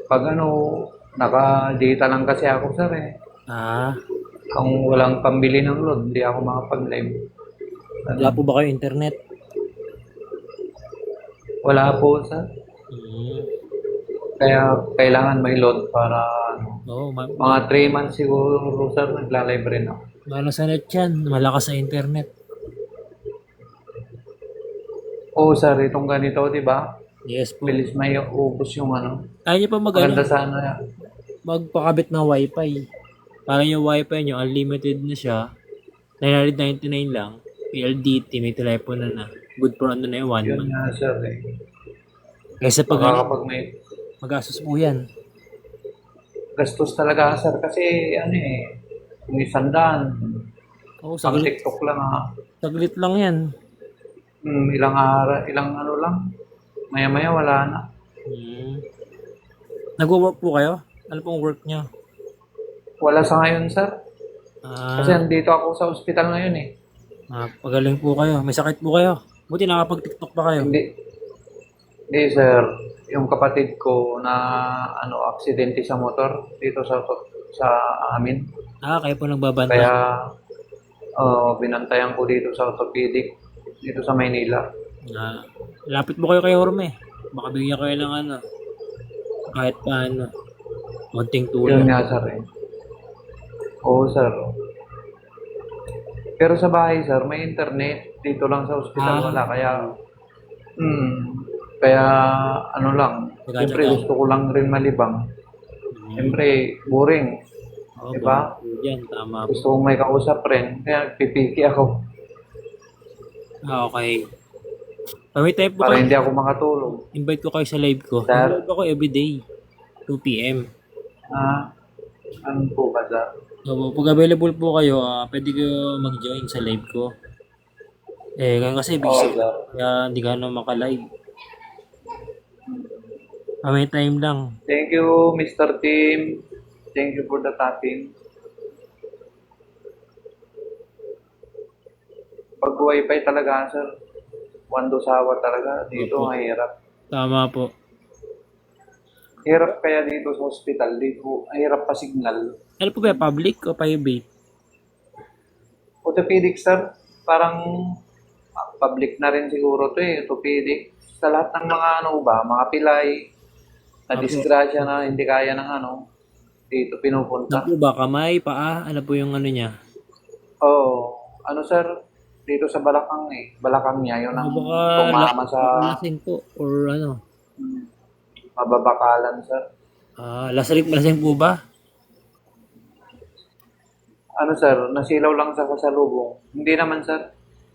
Pag ano, naka-data lang kasi ako, sir, eh. Ah, Kung walang pambili ng load, hindi ako makapag-live. wala Ganun. po ba kayo internet? Wala po, sir. Hmm. Kaya kailangan may load para ano, Oo, mga 3 months siguro, sir, nagla-live rin ako. maano sa net yan, malakas sa internet. Oo, sir, itong ganito, di ba? Yes po. Bilis may ubos yung ano. Kaya niyo pa Maganda sana yan. magpakabit ng wifi. Para yung wifi nyo, unlimited na siya. 999 lang. PLDT, may telepono na. Good for ano na yun, one Yun month. nga, sir, eh. Kaysa pag Baka ano, kapag may magastos po yan. gastos talaga, sir, kasi ano eh, yung isang daan, Oo, pang TikTok lang ha. saglit lang yan. Ilang araw, ilang ano lang, maya-maya wala na. Hmm. Nagwo-work po kayo? Ano pong work nyo? Wala sa ngayon, sir. Kasi Ah, andito ako sa ospital ngayon eh. pagaling po kayo. May sakit po kayo. Buti nakapag-TikTok pa kayo. Hindi, hindi, sir. Yung kapatid ko na ano, aksidente sa motor dito sa amin. Kayo po nagbabantay. Kaya binantayan ko dito sa orthopedic dito sa Maynila. Ah, lapit po kayo kay Orme. Baka bigyan kayo ng ano, kahit paano. Konting Yun tulong. nga, sir eh. Oo, sir. Pero sa bahay, sir, may internet. Dito lang sa ospital wala. Kaya, Okay. hmm, kaya ano lang, siyempre Nagkatsagaan. gusto ko lang rin malibang. Hmm. Siyempre, boring. Oo, bawal Diba? po dyan. Tama po. Gusto kong may kausap rin. Kaya pipiki ako Okay. Pag may time po para kayo, hindi ako makatulog. invite ko kayo sa live ko. Sir, Nag-live ako everyday, 2 p.m. ah, ano po ba, sir? So, pag available po kayo, pwede kayo mag-join sa live ko. Ngayon kasi Oo, busy ako. sir. Kaya hindi ka na maka-live. May time lang. Thank you, Mr. Tim. Thank you for the tapping. Pag wifi talaga, sir, wando sawa talaga. Dito, Opo. mahirap. Tama po. Hirap kaya dito sa hospital. Dito, mahirap pa signal. Ano po ba, public o private? Orthopedic, sir, parang public na rin siguro to eh. Orthopedic. Sa lahat ng mga ano ba, mga pilay, na Opo. disgrasya na hindi kaya ng ano, dito Ano po pinupunta. ba, kamay, paa? Ano po yung ano niya? Oo, ano sir, dito sa Balakang eh. Balakang niya, yun ang Baka, tumama sa baka lasing po or ano? hmm, mababakalan sir. Lasing po ba? Ano sir, nasilaw lang sa kasalubong. Hindi naman sir,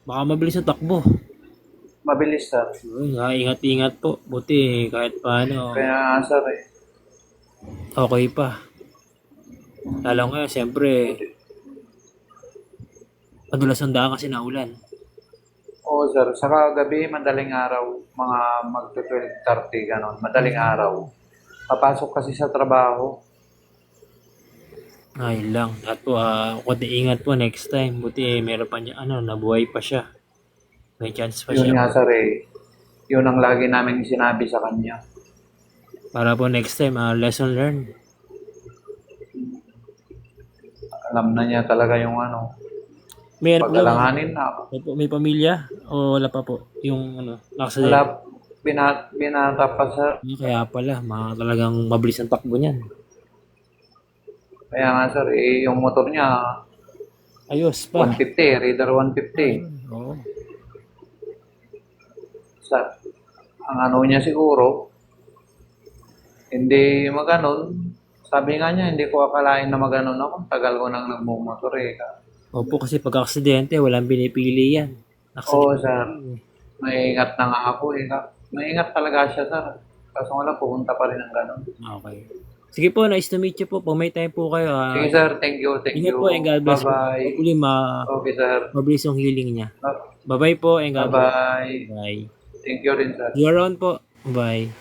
Baka mabilis ang takbo. mabilis sir. Yun, ingat-ingat po. Buti kahit paano, Kaya sir eh, okay pa. Lalo ngayon, siyempre, buti. madulas ang daan kasi naulan. Oo sir, saka gabi, madaling araw, mga mag-12:30 ganon, madaling araw. Papasok kasi sa trabaho. Ayun lang. At po, konti ingat po next time. Buti meron pa niya, nabuhay pa siya. May chance pa Yun siya. nga sir eh, yun ang lagi namin sinabi sa kanya. Para po next time, lesson learned. Alam na niya talaga yung ano, May ano po ba, pag-alanganin na. may pamilya o wala pa po yung Wala, accident? binata pa sir. Kaya pala, talagang mabilis ang takbo niyan. Kaya nga sir, eh, yung motor niya, Ayos pa. 150, Raider 150. Ayun, oo. Sa, ang ano niya siguro, hindi maganon. Sabi nga niya, hindi ko akalain na maganon ako. Tagal ko nang nagmumotor eh. Opo, kasi pag aksidente, walang pinipili yan. Oo Aksidente sir, yun eh. maingat na nga ako eh. Maingat talaga siya sir. Kaso wala, pupunta pa rin ng ganon. Okay. Sige po, nice to meet you po. Pag may time po kayo, Sige sir, thank you, thank ingat you. po and God bless po. Bye-bye. Hopefully, Okay sir. mabilis yung healing niya. Bye-bye po and God bless. Bye-bye. Bye. Thank you rin sir. See you around po. Bye.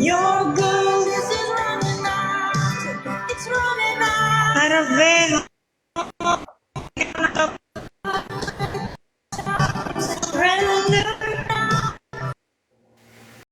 Your goodness is running out. It's running out. Arabel.